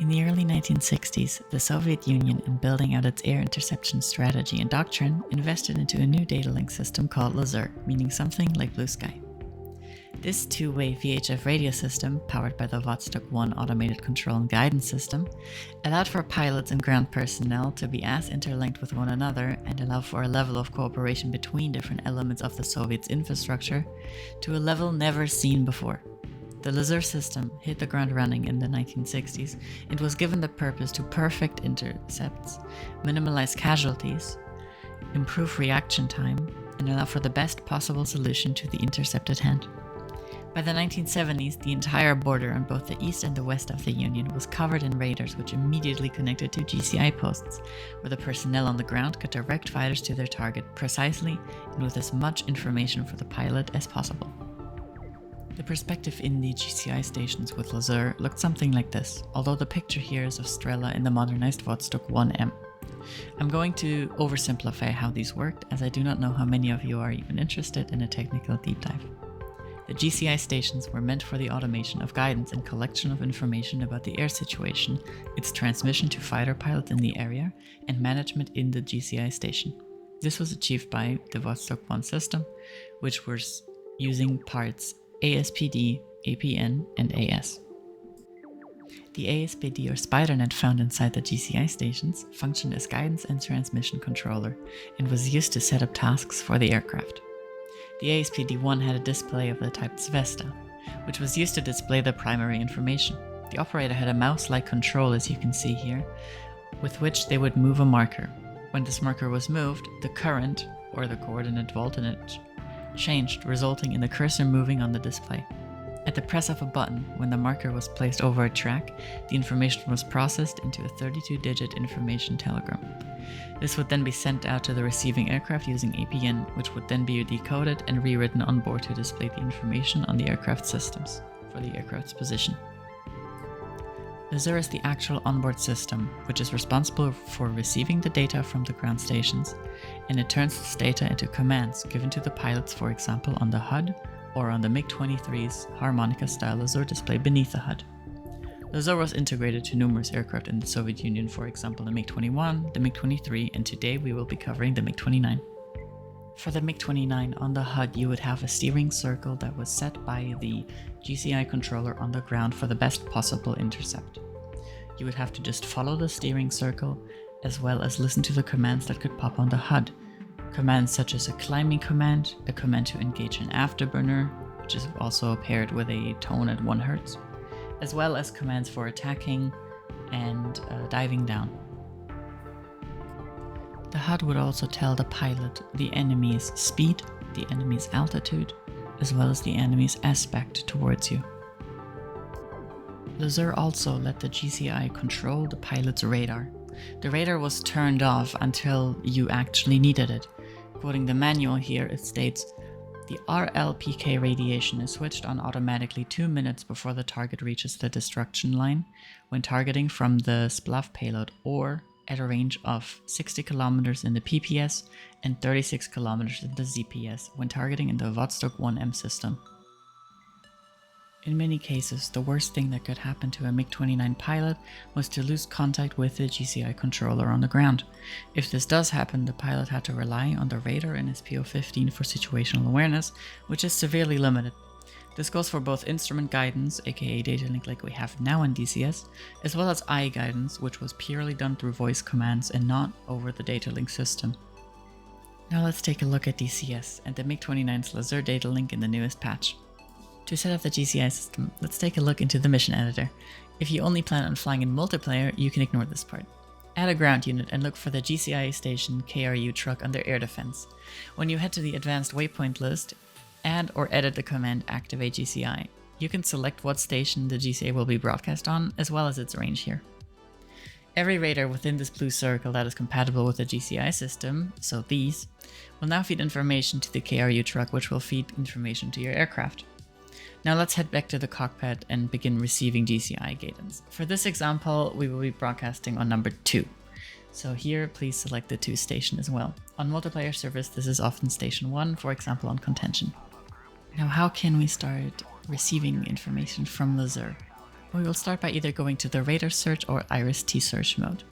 In the early 1960s, the Soviet Union, in building out its air interception strategy and doctrine, invested into a new data link system called Lazur, meaning something like blue sky. This two-way VHF radio system, powered by the Vozduch-1 automated control and guidance system, allowed for pilots and ground personnel to be as interlinked with one another and allow for a level of cooperation between different elements of the Soviets' infrastructure to a level never seen before. The Lazur system hit the ground running in the 1960s and was given the purpose to perfect intercepts, minimize casualties, improve reaction time, and allow for the best possible solution to the intercept at hand. By the 1970s, the entire border on both the east and the west of the Union was covered in radars which immediately connected to GCI posts, where the personnel on the ground could direct fighters to their target precisely and with as much information for the pilot as possible. The perspective in the GCI stations with Lazur looked something like this, although the picture here is of Strela in the modernized Vozduch-1M. I'm going to oversimplify how these worked, as I do not know how many of you are even interested in a technical deep dive. The GCI stations were meant for the automation of guidance and collection of information about the air situation, its transmission to fighter pilots in the area, and management in the GCI station. This was achieved by the Vozduch-1 system, which was using parts ASPD, APN, and AS. The ASPD or SpiderNet found inside the GCI stations functioned as guidance and transmission controller and was used to set up tasks for the aircraft. The ASPD-1 had a display of the type Zvesta, which was used to display the primary information. The operator had a mouse-like control, as you can see here, with which they would move a marker. When this marker was moved, the current, or the coordinate voltage, changed, resulting in the cursor moving on the display. At the press of a button, when the marker was placed over a track, the information was processed into a 32-digit information telegram. This would then be sent out to the receiving aircraft using APN, which would then be decoded and rewritten on board to display the information on the aircraft systems for the aircraft's position. Lazur is the actual onboard system, which is responsible for receiving the data from the ground stations, and it turns this data into commands given to the pilots, for example on the HUD or on the MiG-23's harmonica-style Lazur display beneath the HUD. Lazur was integrated to numerous aircraft in the Soviet Union, for example the MiG-21, the MiG-23, and today we will be covering the MiG-29. For the MiG-29 on the HUD, you would have a steering circle that was set by the GCI controller on the ground for the best possible intercept. You would have to just follow the steering circle, as well as listen to the commands that could pop on the HUD. Commands such as a climbing command, a command to engage an afterburner, which is also paired with a tone at 1 Hz, as well as commands for attacking and diving down. The HUD would also tell the pilot the enemy's speed, the enemy's altitude, as well as the enemy's aspect towards you. Lazur also let the GCI control the pilot's radar. The radar was turned off until you actually needed it. Quoting the manual here, it states, "The RLPK radiation is switched on automatically 2 minutes before the target reaches the destruction line when targeting from the SPLAV payload or at a range of 60 km in the PPS and 36 km in the ZPS when targeting in the Vozduch-1M system." In many cases, the worst thing that could happen to a MiG-29 pilot was to lose contact with the GCI controller on the ground. If this does happen, the pilot had to rely on the radar in his PO-15 for situational awareness, which is severely limited. This goes for both instrument guidance, aka data link like we have now in DCS, as well as eye guidance, which was purely done through voice commands and not over the data link system. Now let's take a look at DCS and the MiG-29's Lazur data link in the newest patch. To set up the GCI system, let's take a look into the mission editor. If you only plan on flying in multiplayer, you can ignore this part. Add a ground unit and look for the GCI station KRU truck under air defense. When you head to the advanced waypoint list, add or edit the command activate GCI. You can select what station the GCI will be broadcast on, as well as its range here. Every radar within this blue circle that is compatible with the GCI system, so these, will now feed information to the KRU truck, which will feed information to your aircraft. Now let's head back to the cockpit and begin receiving GCI guidance. For this example, we will be broadcasting on number 2. So here, please select the 2 station as well. On multiplayer service, this is often station 1, for example on contention. Now how can we start receiving information from Lazur? We will start by either going to the Radar Search or IRST Search mode.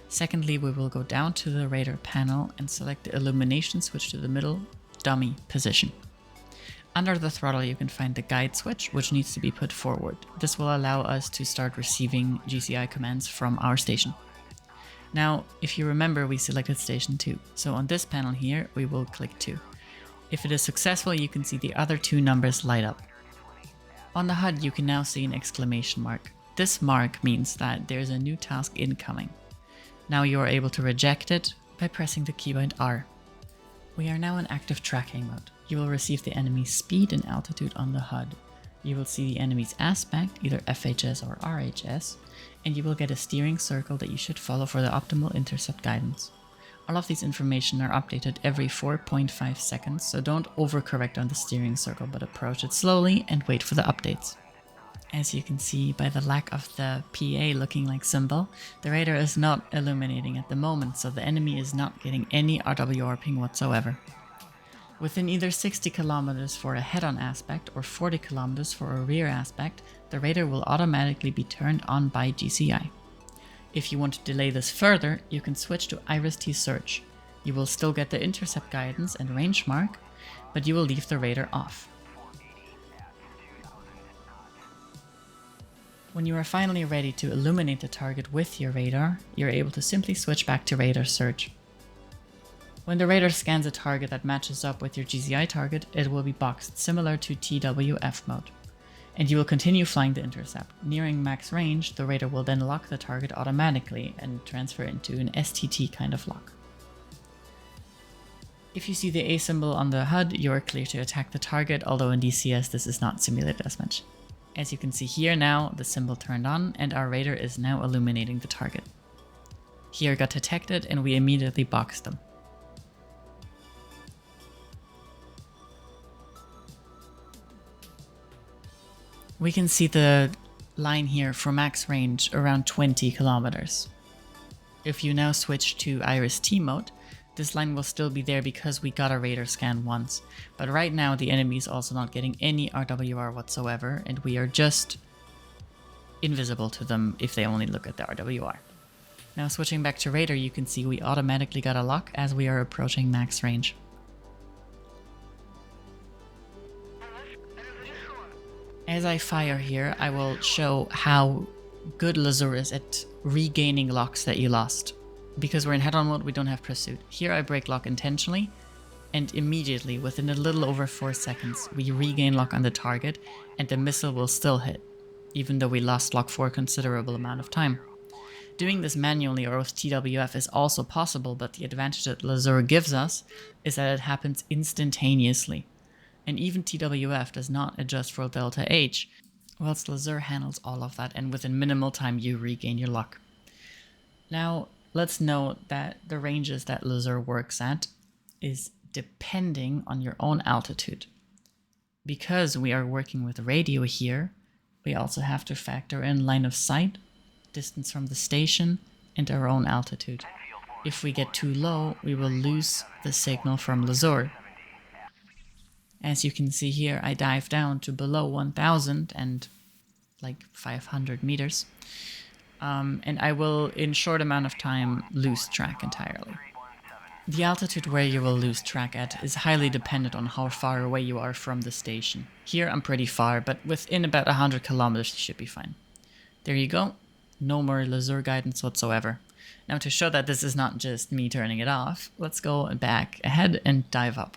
Secondly, we will go down to the radar panel and select the illumination switch to the middle dummy position. Under the throttle you can find the guide switch, which needs to be put forward. This will allow us to start receiving GCI commands from our station. Now, if you remember, we selected station 2, so on this panel here we will click 2. If it is successful, you can see the other 2 numbers light up. On the HUD you can now see an exclamation mark. This mark means that there is a new task incoming. Now you are able to reject it by pressing the keybind R. We are now in active tracking mode. You will receive the enemy's speed and altitude on the HUD. You will see the enemy's aspect, either FHS or RHS, and you will get a steering circle that you should follow for the optimal intercept guidance. All of these information are updated every 4.5 seconds, so don't overcorrect on the steering circle, but approach it slowly and wait for the updates. As you can see by the lack of the PA looking like symbol, the radar is not illuminating at the moment, so the enemy is not getting any RWR ping whatsoever. Within either 60 kilometers for a head-on aspect or 40 kilometers for a rear aspect, the radar will automatically be turned on by GCI. If you want to delay this further, you can switch to IRST Search. You will still get the intercept guidance and range mark, but you will leave the radar off. When you are finally ready to illuminate the target with your radar, you're able to simply switch back to Radar Search. When the radar scans a target that matches up with your GCI target, it will be boxed similar to TWF mode, and you will continue flying the intercept. Nearing max range, the radar will then lock the target automatically and transfer into an STT kind of lock. If you see the A symbol on the HUD, you are clear to attack the target, although in DCS this is not simulated as much. As you can see here now, the symbol turned on and our radar is now illuminating the target. Here got detected and we immediately boxed them. We can see the line here for max range around 20 kilometers. If you now switch to IRST mode, this line will still be there because we got a radar scan once, but right now the enemy is also not getting any RWR whatsoever, and we are just invisible to them if they only look at the RWR. Now switching back to radar, you can see we automatically got a lock as we are approaching max range. As I fire here, I will show how good Lazur is at regaining locks that you lost. Because we're in head-on mode, we don't have pursuit. Here I break lock intentionally, and immediately, within a little over 4 seconds, we regain lock on the target, and the missile will still hit, even though we lost lock for a considerable amount of time. Doing this manually or with TWF is also possible, but the advantage that Lazur gives us is that it happens instantaneously. And even TWF does not adjust for delta H, whilst Lazur handles all of that, and within minimal time you regain your lock. Now, let's note that the ranges that Lazur works at is depending on your own altitude. Because we are working with radio here, we also have to factor in line of sight, distance from the station, and our own altitude. If we get too low, we will lose the signal from Lazur. As you can see here, I dive down to below 1000 and like 500 meters. And I will, in short amount of time, lose track entirely. The altitude where you will lose track at is highly dependent on how far away you are from the station. Here I'm pretty far, but within about 100 kilometers you should be fine. There you go. No more Lazur guidance whatsoever. Now to show that this is not just me turning it off, let's go back ahead and dive up.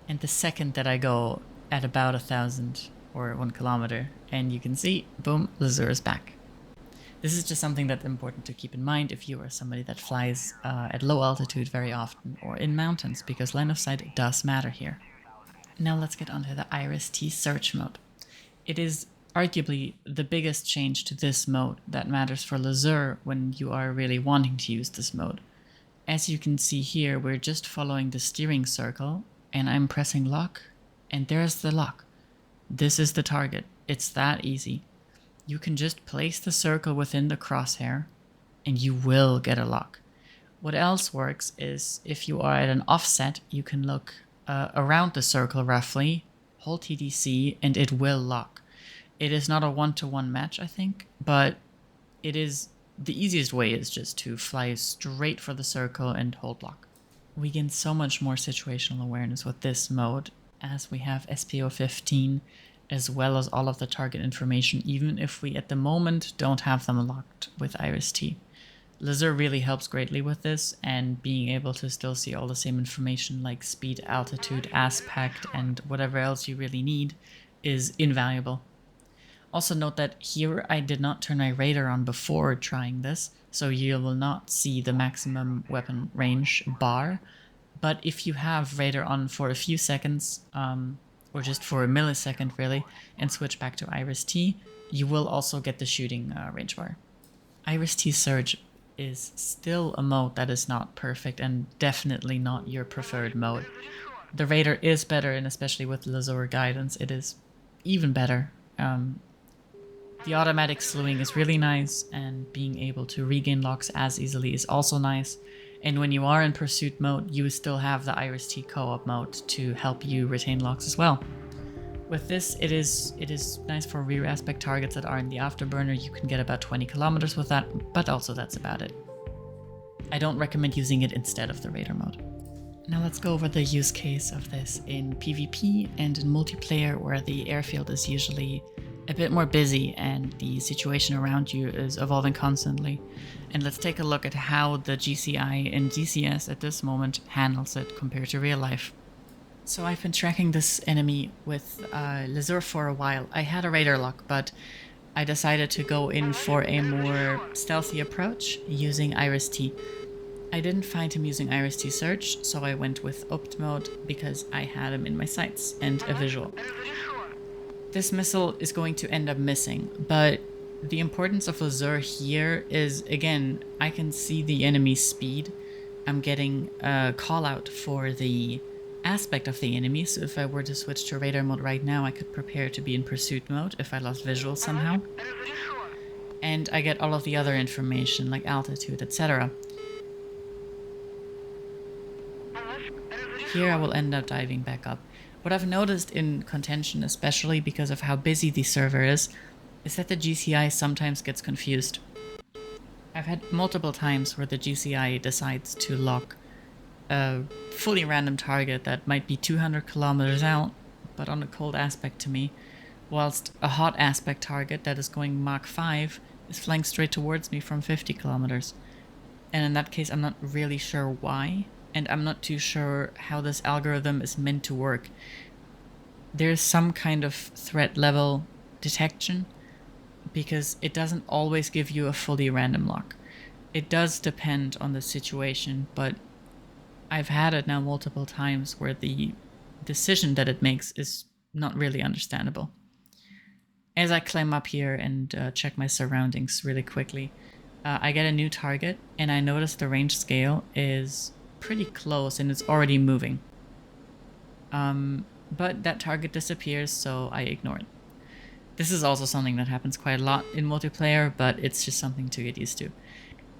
And the second that I go at about 1000 or 1 kilometer, and you can see, boom, Lazur is back. This is just something that's important to keep in mind if you are somebody that flies at low altitude very often or in mountains, because line of sight does matter here. Now let's get onto the IRST Search mode. It is arguably the biggest change to this mode that matters for Lazur when you are really wanting to use this mode. As you can see here, we're just following the steering circle, and I'm pressing lock, and there's the lock. This is the target. It's that easy. You can just place the circle within the crosshair, and you will get a lock. What else works is if you are at an offset, you can look around the circle roughly, hold TDC, and it will lock. It is not a one-to-one match, I think, but it is the easiest way is just to fly straight for the circle and hold block. We gain so much more situational awareness with this mode, as we have SPO-15 as well as all of the target information, even if we at the moment don't have them locked with IRST. Lazur really helps greatly with this, and being able to still see all the same information like speed, altitude, aspect, and whatever else you really need is invaluable. Also note that here I did not turn my radar on before trying this, so you will not see the maximum weapon range bar. But if you have radar on for a few seconds, or just for a millisecond really, and switch back to IRST, you will also get the shooting range bar. IRST Search is still a mode that is not perfect and definitely not your preferred mode. The radar is better, and especially with Lazur guidance, it is even better. The automatic slewing is really nice, and being able to regain locks as easily is also nice. And when you are in pursuit mode, you still have the IRST co-op mode to help you retain locks as well. With this, it is nice for rear aspect targets that are in the afterburner. You can get about 20 kilometers with that, but also that's about it. I don't recommend using it instead of the radar mode. Now let's go over the use case of this in PvP and in multiplayer, where the airfield is usually a bit more busy and the situation around you is evolving constantly. And let's take a look at how the GCI and DCS at this moment handles it compared to real life. So I've been tracking this enemy with Lazur for a while. I had a radar lock, but I decided to go in for a more stealthy approach using IRST. I didn't find him using IRST Search, so I went with Opt mode because I had him in my sights and a visual. This missile is going to end up missing, but the importance of Lazur here is, again, I can see the enemy's speed. I'm getting a call out for the aspect of the enemy, so if I were to switch to radar mode right now, I could prepare to be in pursuit mode if I lost visual somehow. And I get all of the other information like altitude, etc. Here I will end up diving back up. What I've noticed in contention, especially because of how busy the server is that the GCI sometimes gets confused. I've had multiple times where the GCI decides to lock a fully random target that might be 200 kilometers out, but on a cold aspect to me, whilst a hot aspect target that is going Mach 5 is flying straight towards me from 50 kilometers. And in that case, I'm not really sure why. And I'm not too sure how this algorithm is meant to work. There's some kind of threat level detection, because it doesn't always give you a fully random lock. It does depend on the situation, but I've had it now multiple times where the decision that it makes is not really understandable. As I climb up here and check my surroundings really quickly, I get a new target, and I notice the range scale is pretty close and it's already moving. But that target disappears, so I ignore it. This is also something that happens quite a lot in multiplayer, but it's just something to get used to.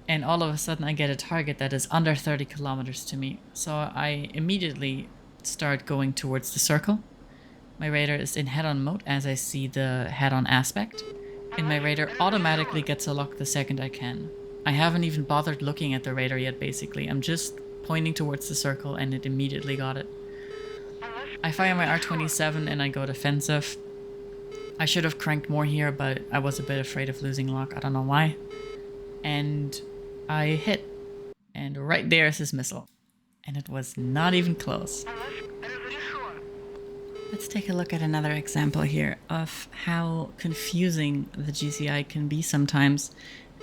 And all of a sudden I get a target that is under 30 kilometers to me, so I immediately start going towards the circle. My radar is in head-on mode as I see the head-on aspect, and my radar automatically gets a lock the second I can. I haven't even bothered looking at the radar yet, basically. I'm just pointing towards the circle and it immediately got it. I fire my R27 and I go defensive. I should have cranked more here, but I was a bit afraid of losing lock, I don't know why. And I hit, and right there is his missile. And it was not even close. Let's take a look at another example here of how confusing the GCI can be sometimes,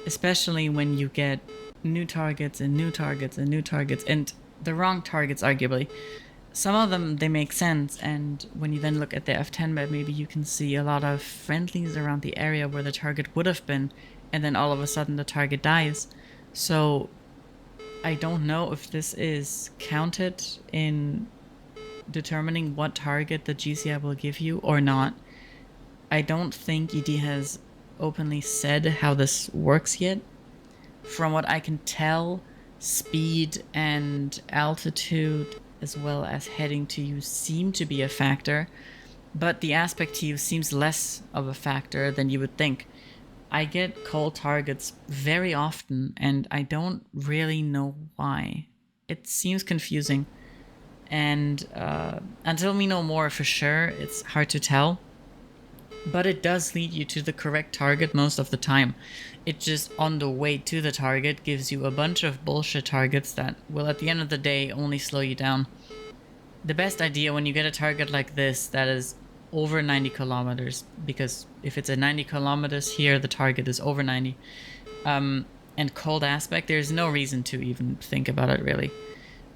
especially when you get new targets and new targets and new targets, and the wrong targets arguably. Some of them, they make sense, and when you then look at the F10 map, maybe you can see a lot of friendlies around the area where the target would have been, and then all of a sudden the target dies. So I don't know if this is counted in determining what target the GCI will give you or not. I don't think ED has openly said how this works yet. From what I can tell, speed and altitude as well as heading to you seem to be a factor, But the aspect to you seems less of a factor than you would think. I get cold targets very often, and I don't really know why. It seems confusing. And until we know more for sure, it's hard to tell. But it does lead you to the correct target most of the time. It just, on the way to the target, gives you a bunch of bullshit targets that will, at the end of the day, only slow you down. The best idea when you get a target like this that is over 90 kilometers, because if it's at 90 kilometers here, the target is over 90, and cold aspect, there's no reason to even think about it really.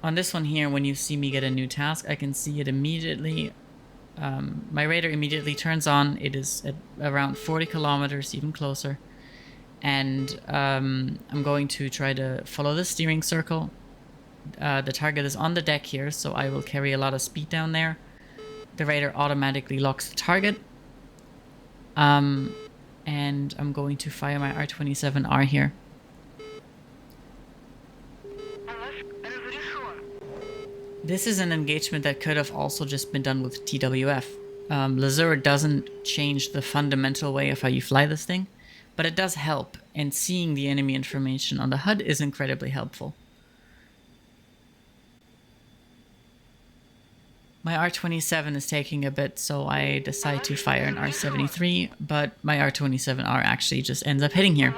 On this one here, when you see me get a new task, I can see it immediately. My radar immediately turns on. It is at around 40 kilometers, even closer. And I'm going to try to follow the steering circle. The target is on the deck here, so I will carry a lot of speed down there. The radar automatically locks the target. And I'm going to fire my R27R here. This is an engagement that could have also just been done with TWF. Lazur doesn't change the fundamental way of how you fly this thing, but it does help, and seeing the enemy information on the HUD is incredibly helpful. My R27 is taking a bit, so I decide to fire an R73, but my R27R actually just ends up hitting here.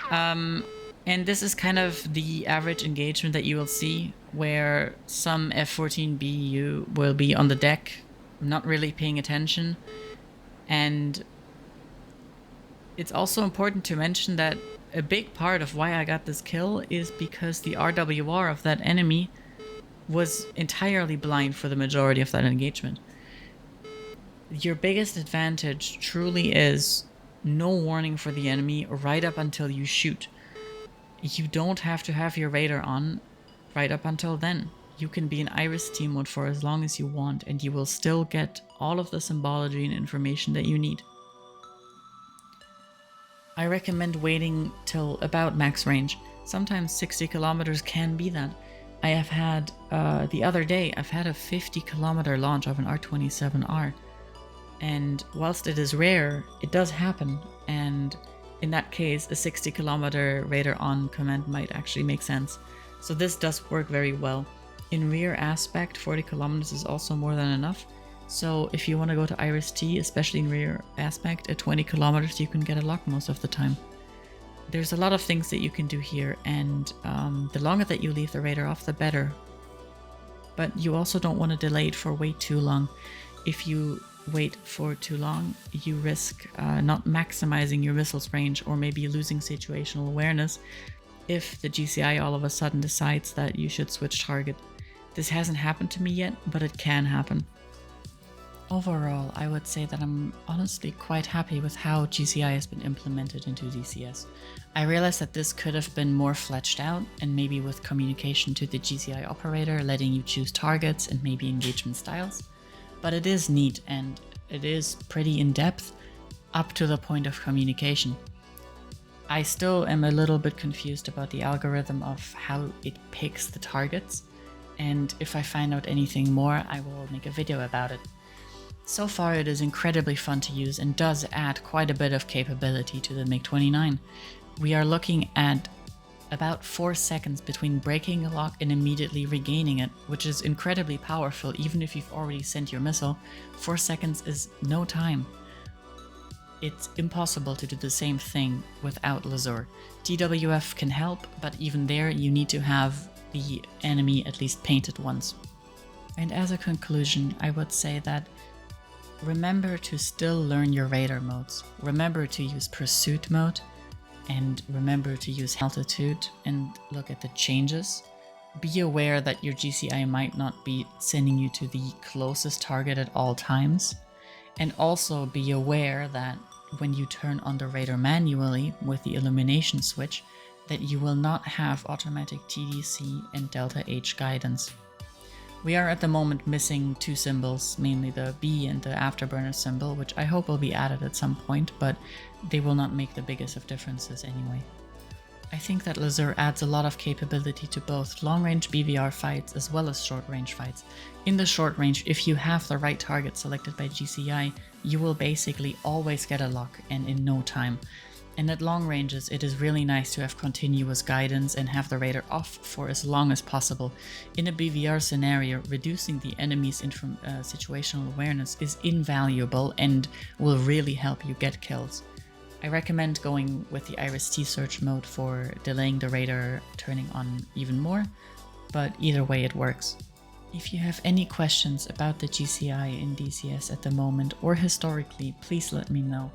And this is kind of the average engagement that you will see, where some F-14BU will be on the deck, not really paying attention. And it's also important to mention that a big part of why I got this kill is because the RWR of that enemy was entirely blind for the majority of that engagement. Your biggest advantage truly is no warning for the enemy right up until you shoot. You don't have to have your radar on right up until then. You can be in IRST mode for as long as you want, and you will still get all of the symbology and information that you need. I recommend waiting till about max range. Sometimes 60 kilometers can be that. I have had, the other day, I've had a 50 kilometer launch of an R27R. And whilst it is rare, it does happen. And in that case, a 60 kilometer radar on command might actually make sense. So this does work very well. In rear aspect, 40 kilometers is also more than enough. So if you want to go to IRST, especially in rear aspect, at 20 kilometers, you can get a lock most of the time. There's a lot of things that you can do here, and the longer that you leave the radar off, the better. But you also don't want to delay it for way too long. If you wait for too long, you risk not maximizing your missile's range, or maybe losing situational awareness if the GCI all of a sudden decides that you should switch target. This hasn't happened to me yet, but it can happen. Overall, I would say that I'm honestly quite happy with how GCI has been implemented into DCS. I realize that this could have been more fleshed out, and maybe with communication to the GCI operator, letting you choose targets and maybe engagement styles. But it is neat, and it is pretty in-depth, up to the point of communication. I still am a little bit confused about the algorithm of how it picks the targets, and if I find out anything more, I will make a video about it. So far it is incredibly fun to use and does add quite a bit of capability to the MiG-29. We are looking at about 4 seconds between breaking a lock and immediately regaining it, which is incredibly powerful even if you've already sent your missile. 4 seconds is no time. It's impossible to do the same thing without Lazur. TWF can help, but even there you need to have the enemy at least painted once. And as a conclusion, I would say that remember to still learn your radar modes. Remember to use pursuit mode, and remember to use altitude and look at the changes. Be aware that your GCI might not be sending you to the closest target at all times. And also be aware that when you turn on the radar manually with the illumination switch, that you will not have automatic TDC and Delta H guidance. We are at the moment missing 2 symbols, mainly the B and the afterburner symbol, which I hope will be added at some point, but they will not make the biggest of differences anyway. I think that Lazur adds a lot of capability to both long-range BVR fights as well as short-range fights. In the short range, if you have the right target selected by GCI, you will basically always get a lock and in no time. And at long ranges, it is really nice to have continuous guidance and have the radar off for as long as possible. In a BVR scenario, reducing the enemy's situational awareness is invaluable and will really help you get kills. I recommend going with the IRST Search mode for delaying the radar turning on even more, but either way it works. If you have any questions about the GCI in DCS at the moment or historically, please let me know.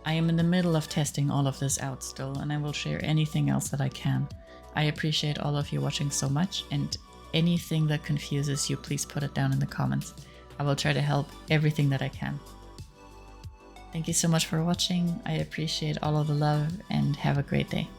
I am in the middle of testing all of this out still, and I will share anything else that I can. I appreciate all of you watching so much, and anything that confuses you, please put it down in the comments. I will try to help everything that I can. Thank you so much for watching. I appreciate all of the love and have a great day.